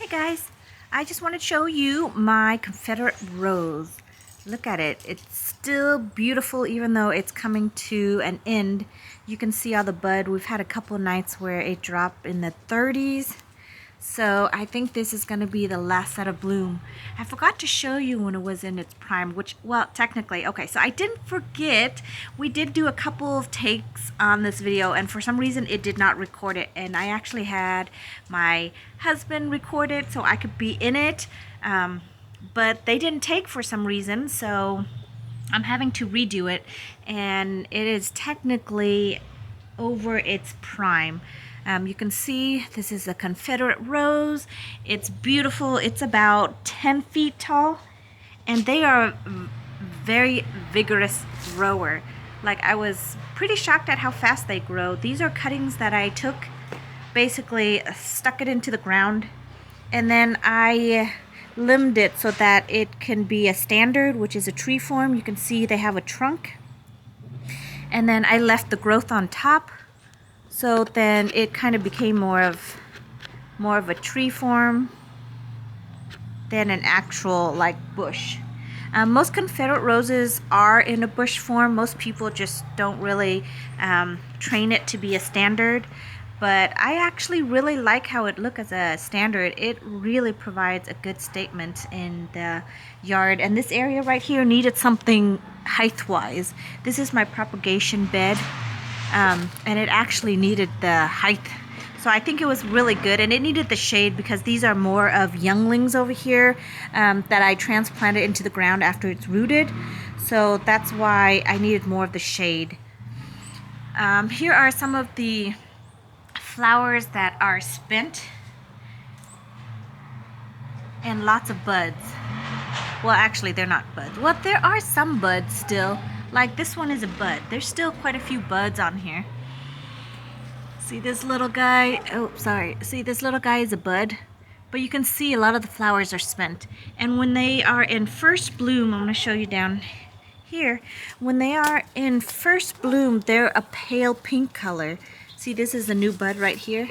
Hey guys, I just want to show you my Confederate Rose. Look at it. It's still beautiful even though it's coming to an end. You can see all the bud. We've had a couple nights where it dropped in the 30s. So I think this is going to be the last set of bloom. I forgot to show you when it was in its prime, which, well, technically, okay, so I didn't forget. We did do a couple of takes on this video, and for some reason it did not record it. And I actually had my husband record it so I could be in it, but they didn't take for some reason, so I'm having to redo it, and it is technically over its prime. You can see this is a Confederate Rose. It's beautiful. It's about 10 feet tall, and they are a very vigorous grower. Like, I was pretty shocked at how fast they grow. These are cuttings that I took, basically stuck it into the ground, and then I limbed it so that it can be a standard, which is a tree form. You can see they have a trunk, and then I left the growth on top. So then it kind of became more of a tree form than an actual like bush. Most Confederate roses are in a bush form. Most people just don't really train it to be a standard. But I actually really like how it looks as a standard. It really provides a good statement in the yard. And this area right here needed something height-wise. This is my propagation bed. And it actually needed the height, so I think it was really good, and it needed the shade because these are more of younglings over here that I transplanted into the ground after it's rooted, so that's why I needed more of the shade. Here are some of the flowers that are spent, and lots of buds. Well, actually they're not buds. Well, there are some buds still. Like this one is a bud. There's still quite a few buds on here. See this little guy? Oh, sorry. See, this little guy is a bud. But you can see a lot of the flowers are spent. And when they are in first bloom, I'm going to show you down here. When they are in first bloom, they're a pale pink color. See, this is a new bud right here.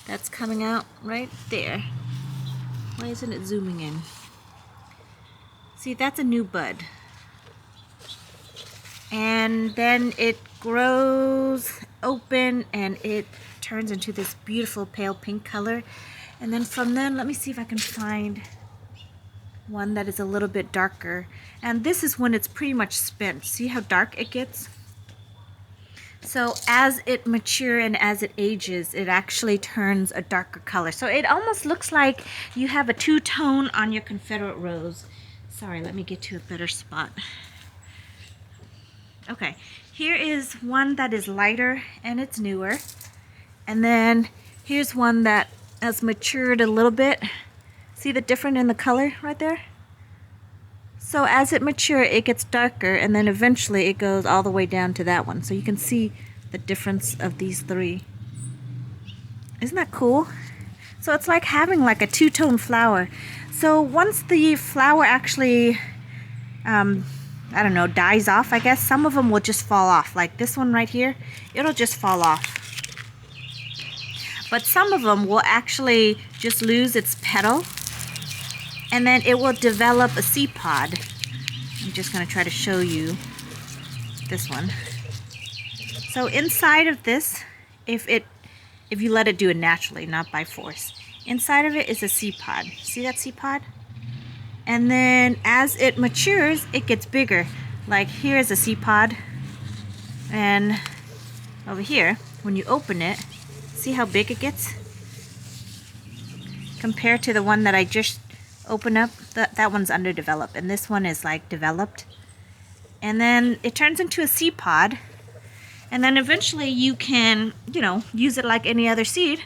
That's coming out right there. Why isn't it zooming in? See, that's a new bud. And then it grows open and it turns into this beautiful pale pink color. And then from then, let me see if I can find one that is a little bit darker. And this is when it's pretty much spent. See how dark it gets? So as it matures and as it ages, it actually turns a darker color. So it almost looks like you have a two-tone on your Confederate Rose. Sorry, let me get to a better spot. Okay, here is one that is lighter and it's newer. And then here's one that has matured a little bit. See the difference in the color right there? So as it matures, it gets darker, and then eventually it goes all the way down to that one. So you can see the difference of these three. Isn't that cool? So it's like having like a two-tone flower. So once the flower actually I don't know, dies off, I guess, some of them will just fall off. Like this one right here, it'll just fall off. But some of them will actually just lose its petal, and then it will develop a seed pod. I'm just going to try to show you this one. So inside of this, if you let it do it naturally, not by force, inside of it is a seed pod. See that seed pod? And then as it matures, it gets bigger. Like here is a seed pod. And over here, when you open it, see how big it gets? Compared to the one that I just opened up, that one's underdeveloped. And this one is like developed. And then it turns into a seed pod. And then eventually you can, you know, use it like any other seed.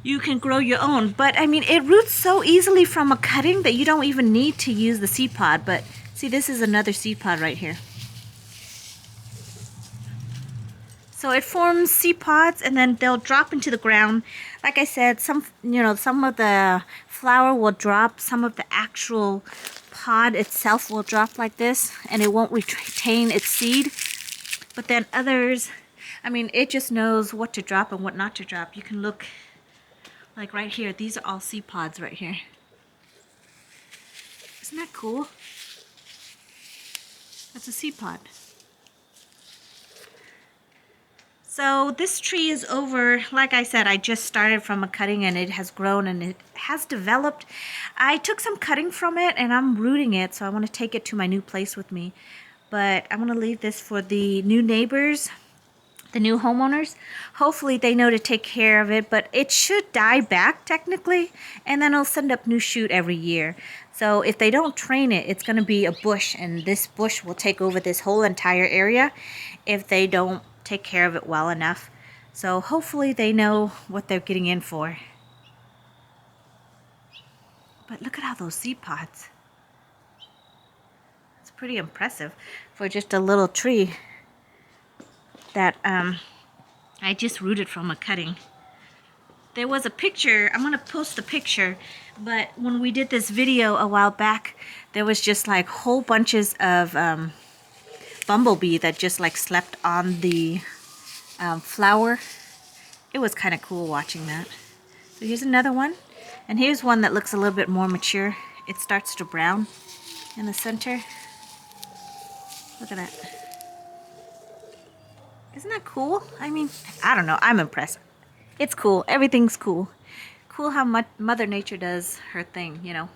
You can grow your own, but I mean, it roots so easily from a cutting that you don't even need to use the seed pod. But see, this is another seed pod right here. So it forms seed pods, and then they'll drop into the ground. Like I said, some of the flower will drop, some of the actual pod itself will drop like this, and it won't retain its seed. But then others, I mean, it just knows what to drop and what not to drop. You can look. Like right here, these are all seed pods right here. Isn't that cool? That's a seed pod. So this tree is over, like I said, I just started from a cutting and it has grown and it has developed. I took some cutting from it and I'm rooting it, so I want to take it to my new place with me. But I'm going to leave this for the new neighbors, the new homeowners. Hopefully they know to take care of it, but it should die back technically, and then it'll send up new shoot every year. So if they don't train it, it's going to be a bush, and this bush will take over this whole entire area if they don't take care of it well enough. So hopefully they know what they're getting in for. But look at all those seed pods. It's pretty impressive for just a little tree that I just rooted from a cutting. There was a picture, I'm going to post the picture, but when we did this video a while back, there was just like whole bunches of bumblebee that just like slept on the flower. It was kind of cool watching that. So here's another one, and here's one that looks a little bit more mature. It starts to brown in the center. Look at that. Isn't that cool? I mean, I don't know, I'm impressed. It's cool. Everything's cool. Cool how much Mother Nature does her thing, you know.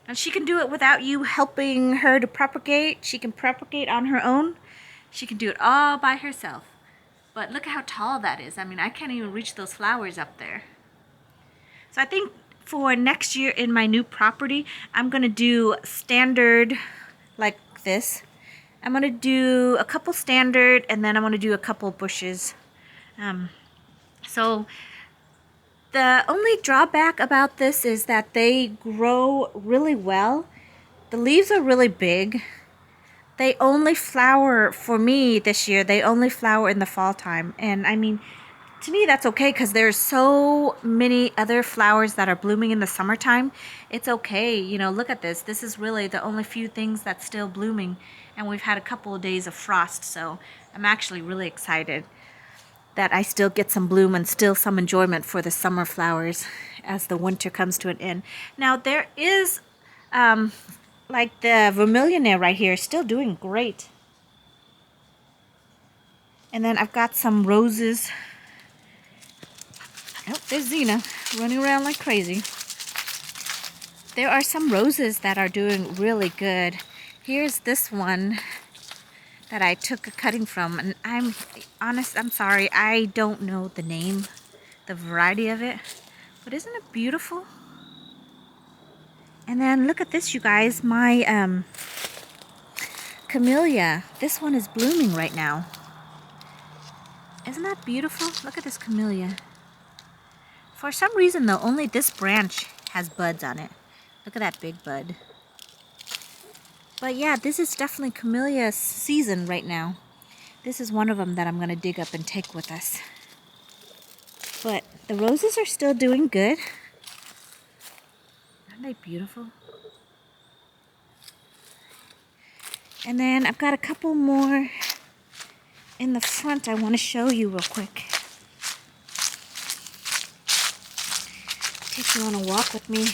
And she can do it without you helping her to propagate. She can propagate on her own. She can do it all by herself. But look at how tall that is. I mean, I can't even reach those flowers up there. So I think for next year in my new property, I'm going to do standard like this. I'm going to do a couple standard, and then I'm going to do a couple bushes. So the only drawback about this is that they grow really well. The leaves are really big. They only flower, for me this year, they only flower in the fall time. And I mean, to me that's okay because there's so many other flowers that are blooming in the summertime. It's okay, you know, look at this. This is really the only few things that's still blooming. And we've had a couple of days of frost, so I'm actually really excited that I still get some bloom and still some enjoyment for the summer flowers as the winter comes to an end. Now there is, like the vermillionaire right here, still doing great. And then I've got some roses. Oh, there's Xena running around like crazy. There are some roses that are doing really good. Here's this one that I took a cutting from, and I'm sorry, I don't know the name, the variety of it, but isn't it beautiful? And then look at this, you guys, my camellia. This one is blooming right now. Isn't that beautiful? Look at this camellia. For some reason though, only this branch has buds on it. Look at that big bud. But yeah, this is definitely camellia season right now. This is one of them that I'm going to dig up and take with us. But the roses are still doing good. Aren't they beautiful? And then I've got a couple more in the front I want to show you real quick. Take you on a walk with me.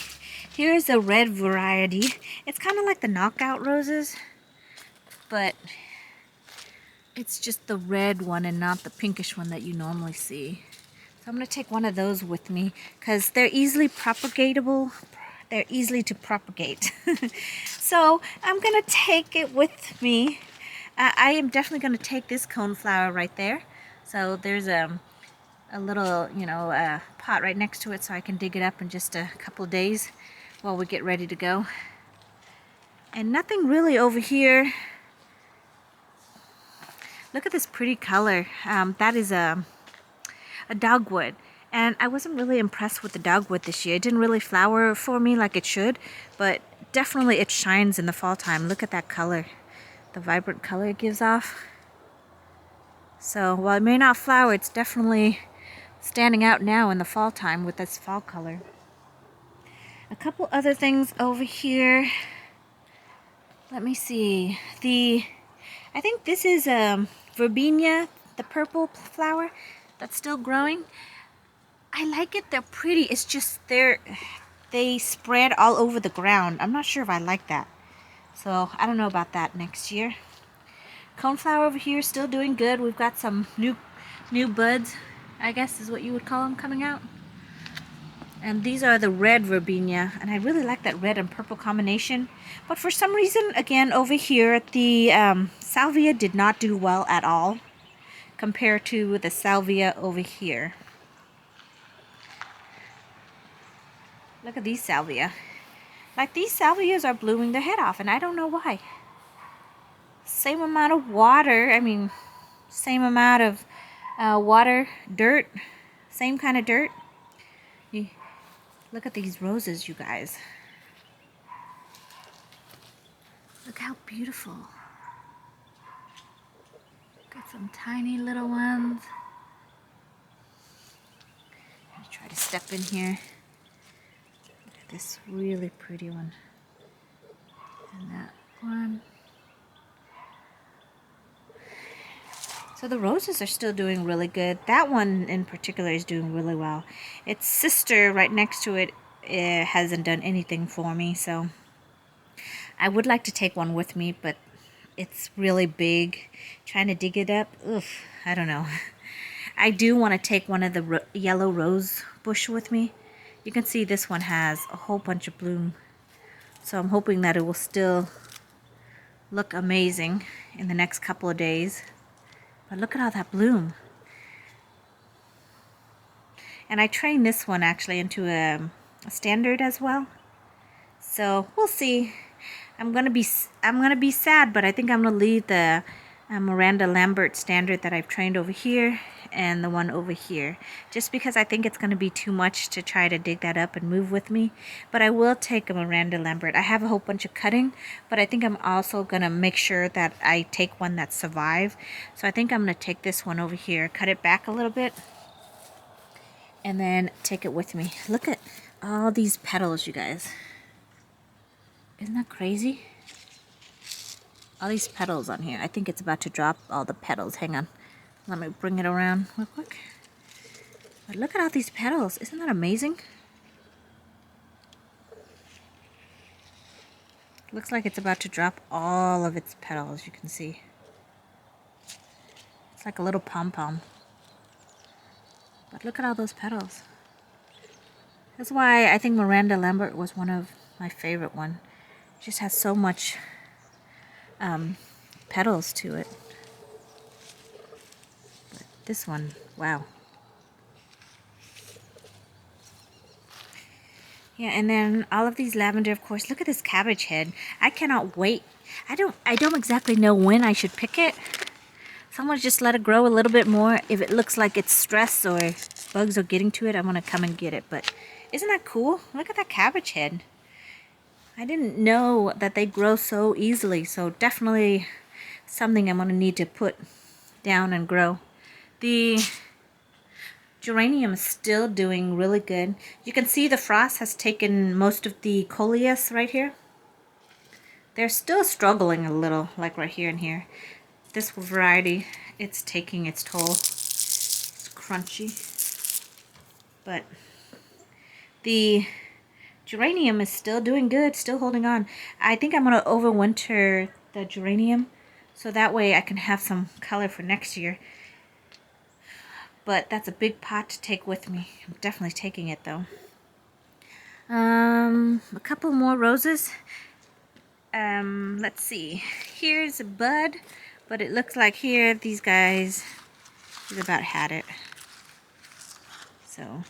Here's a red variety. It's kind of like the knockout roses, but it's just the red one and not the pinkish one that you normally see. So I'm going to take one of those with me because they're easily propagatable. They're easily to propagate. So I'm going to take it with me. I am definitely going to take this coneflower right there. So there's a little, you know, pot right next to it, so I can dig it up in just a couple of days while we get ready to go. And nothing really over here. Look at this pretty color. That is a dogwood. And I wasn't really impressed with the dogwood this year. It didn't really flower for me like it should, but definitely it shines in the fall time. Look at that color, the vibrant color it gives off. So while it may not flower, it's definitely standing out now in the fall time with this fall color. A couple other things over here. Let me see. I think this is Verbena, the purple flower that's still growing. I like it. They're pretty. It's just they spread all over the ground. I'm not sure if I like that. So I don't know about that next year. Coneflower over here still doing good. We've got some new buds, I guess is what you would call them, coming out. And these are the red verbena, and I really like that red and purple combination. But for some reason, again, over here, the salvia did not do well at all compared to the salvia over here. Look at these salvia. Like, these salvias are blooming their head off, and I don't know why. Same amount of water, I mean, same amount of water, dirt, same kind of dirt. Look at these roses, you guys. Look how beautiful. Got some tiny little ones. I'm gonna try to step in here. Look at this really pretty one. And that one. So the roses are still doing really good. That one in particular is doing really well. Its sister right next to it, hasn't done anything for me, so I would like to take one with me, but it's really big. Trying to dig it up, oof, I don't know. I do want to take one of the yellow rose bush with me. You can see this one has a whole bunch of bloom, so I'm hoping that it will still look amazing in the next couple of days. But look at all that bloom. And I trained this one actually into a standard as well. So we'll see. I'm gonna be sad, but I think I'm gonna leave the Miranda Lambert standard that I've trained over here and the one over here, just because I think it's gonna be too much to try to dig that up and move with me. But I will take a Miranda Lambert. I have a whole bunch of cutting, but I think I'm also gonna make sure that I take one that survived. So I think I'm gonna take this one over here, cut it back a little bit, and then take it with me. Look at all these petals, you guys. Isn't that crazy? All these petals on here. I think it's about to drop all the petals. Hang on. Let me bring it around real quick. But look at all these petals. Isn't that amazing? Looks like it's about to drop all of its petals, you can see. It's like a little pom-pom. But look at all those petals. That's why I think Miranda Lambert was one of my favorite ones. It just has so much petals to it. But this one, wow. Yeah, and then all of these lavender, of course. Look at this cabbage head. I cannot wait. I don't exactly know when I should pick it. Someone just let it grow a little bit more. If it looks like it's stressed or bugs are getting to it, I'm gonna come and get it. But isn't that cool? Look at that cabbage head. I didn't know that they grow so easily, so definitely something I'm gonna need to put down and grow. The geranium is still doing really good. You can see the frost has taken most of the coleus right here. They're still struggling a little, like right here and here. This variety, it's taking its toll. It's crunchy. But the geranium is still doing good, still holding on. I think I'm going to overwinter the geranium so that way I can have some color for next year. But that's a big pot to take with me. I'm definitely taking it though. A couple more roses. Let's see. Here's a bud, but it looks like here these guys, he's about had it. So,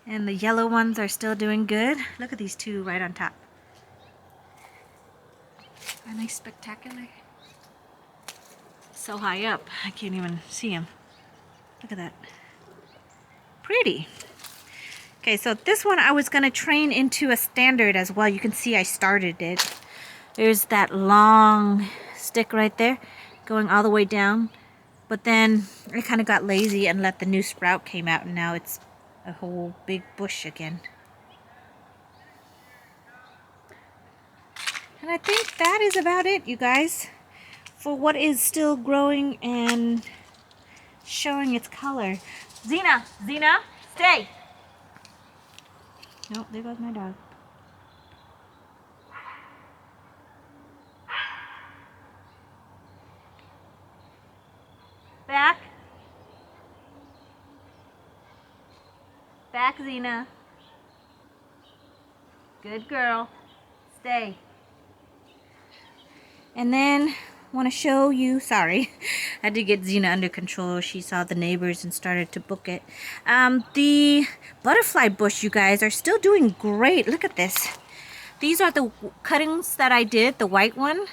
and the yellow ones are still doing good. Look at these two right on top. Aren't they spectacular? So high up, I can't even see them. Look at that. Pretty. Okay, so this one I was going to train into a standard as well. You can see I started it. There's that long stick right there going all the way down. But then I kind of got lazy and let the new sprout came out, and now it's a whole big bush again. And I think that is about it, you guys, for what is still growing and showing its color. Xena, Xena, stay. Nope, there goes my dog. Back. Back, Xena. Good girl. Stay. And then want to show you, sorry, I had to get Xena under control. She saw the neighbors and started to book it. The butterfly bush, you guys, are still doing great. Look at this. These are the cuttings that I did, the white one.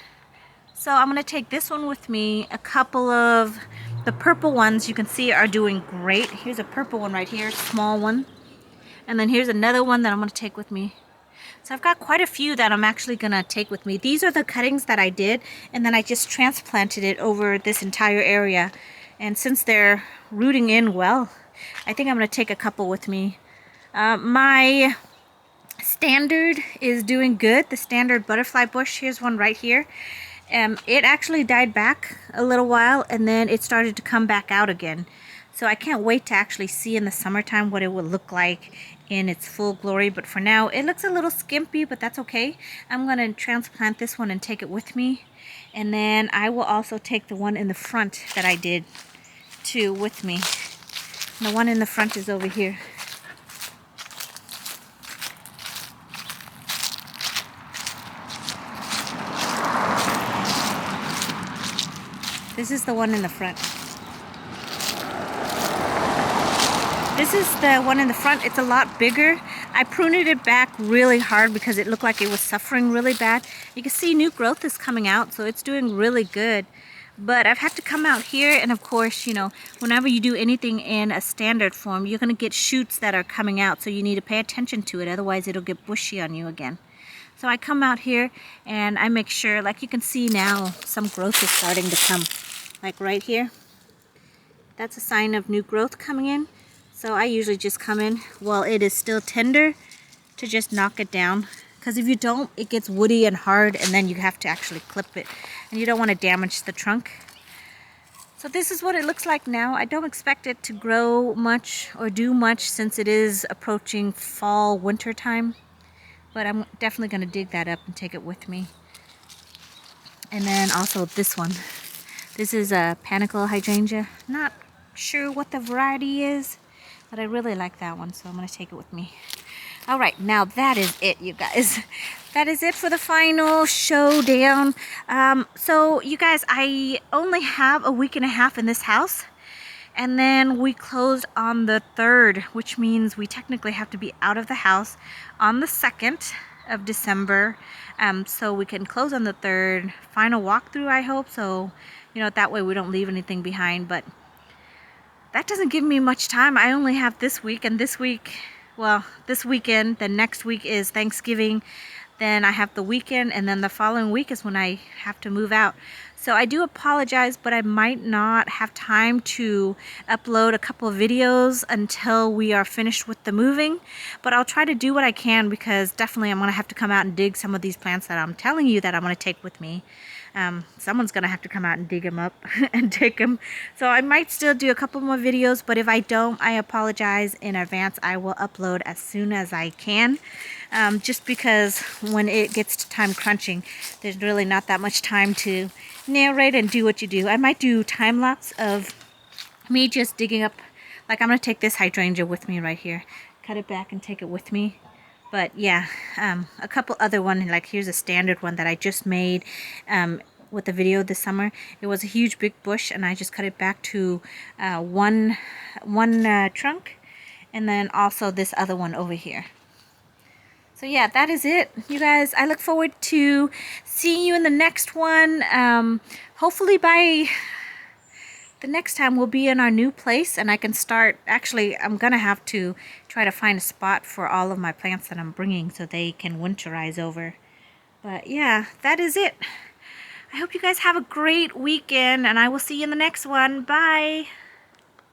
So I'm going to take this one with me. A couple of the purple ones you can see are doing great. Here's a purple one right here, small one. And then here's another one that I'm going to take with me. So I've got quite a few that I'm actually going to take with me. These are the cuttings that I did, and then I just transplanted it over this entire area. And since they're rooting in well, I think I'm going to take a couple with me. My standard is doing good. The standard butterfly bush, here's one right here. It actually died back a little while, and then it started to come back out again. So I can't wait to actually see in the summertime what it will look like in its full glory. But for now, it looks a little skimpy, but that's okay. I'm going to transplant this one and take it with me. And then I will also take the one in the front that I did too with me. And the one in the front is over here. This is the one in the front. This is the one in the front. It's a lot bigger. I pruned it back really hard because it looked like it was suffering really bad. You can see new growth is coming out, so it's doing really good. But I've had to come out here, and of course, you know, whenever you do anything in a standard form, you're going to get shoots that are coming out, so you need to pay attention to it, otherwise it'll get bushy on you again. So I come out here and I make sure, like you can see now, some growth is starting to come. Like right here. That's a sign of new growth coming in. So I usually just come in while it is still tender to just knock it down. Because if you don't, it gets woody and hard, and then you have to actually clip it. And you don't want to damage the trunk. So this is what it looks like now. I don't expect it to grow much or do much since it is approaching fall, winter time. But I'm definitely going to dig that up and take it with me. And then also this one. This is a Panicle Hydrangea. Not sure what the variety is, but I really like that one, so I'm going to take it with me. All right, now that is it, you guys. That is it for the final showdown. So, you guys, I only have a week and a half in this house, and then we close on the 3rd, which means we technically have to be out of the house on the 2nd of December. So we can close on the 3rd. Final walkthrough, I hope. So, you know, that way we don't leave anything behind. But that doesn't give me much time. I only have this week, and this week, well, this weekend, the next week is Thanksgiving. Then I have the weekend, and then the following week is when I have to move out. So I do apologize, but I might not have time to upload a couple of videos until we are finished with the moving. But I'll try to do what I can, because definitely I'm going to have to come out and dig some of these plants that I'm telling you that I'm going to take with me. Someone's going to have to come out and dig them up and take them. So I might still do a couple more videos, but if I don't, I apologize in advance. I will upload as soon as I can. Just because when it gets to time crunching, there's really not that much time to narrate and do what you do. I might do time lapse of me just digging up, like I'm going to take this hydrangea with me right here, cut it back and take it with me. But yeah, a couple other ones, like here's a standard one that I just made with the video this summer. It was a huge big bush, and I just cut it back to one trunk, and then also this other one over here. So yeah, that is it, you guys. I look forward to seeing you in the next one. Hopefully by the next time we'll be in our new place, and I can start, actually I'm gonna have to try to find a spot for all of my plants that I'm bringing so they can winterize over. But yeah, that is it. I hope you guys have a great weekend, and I will see you in the next one. Bye.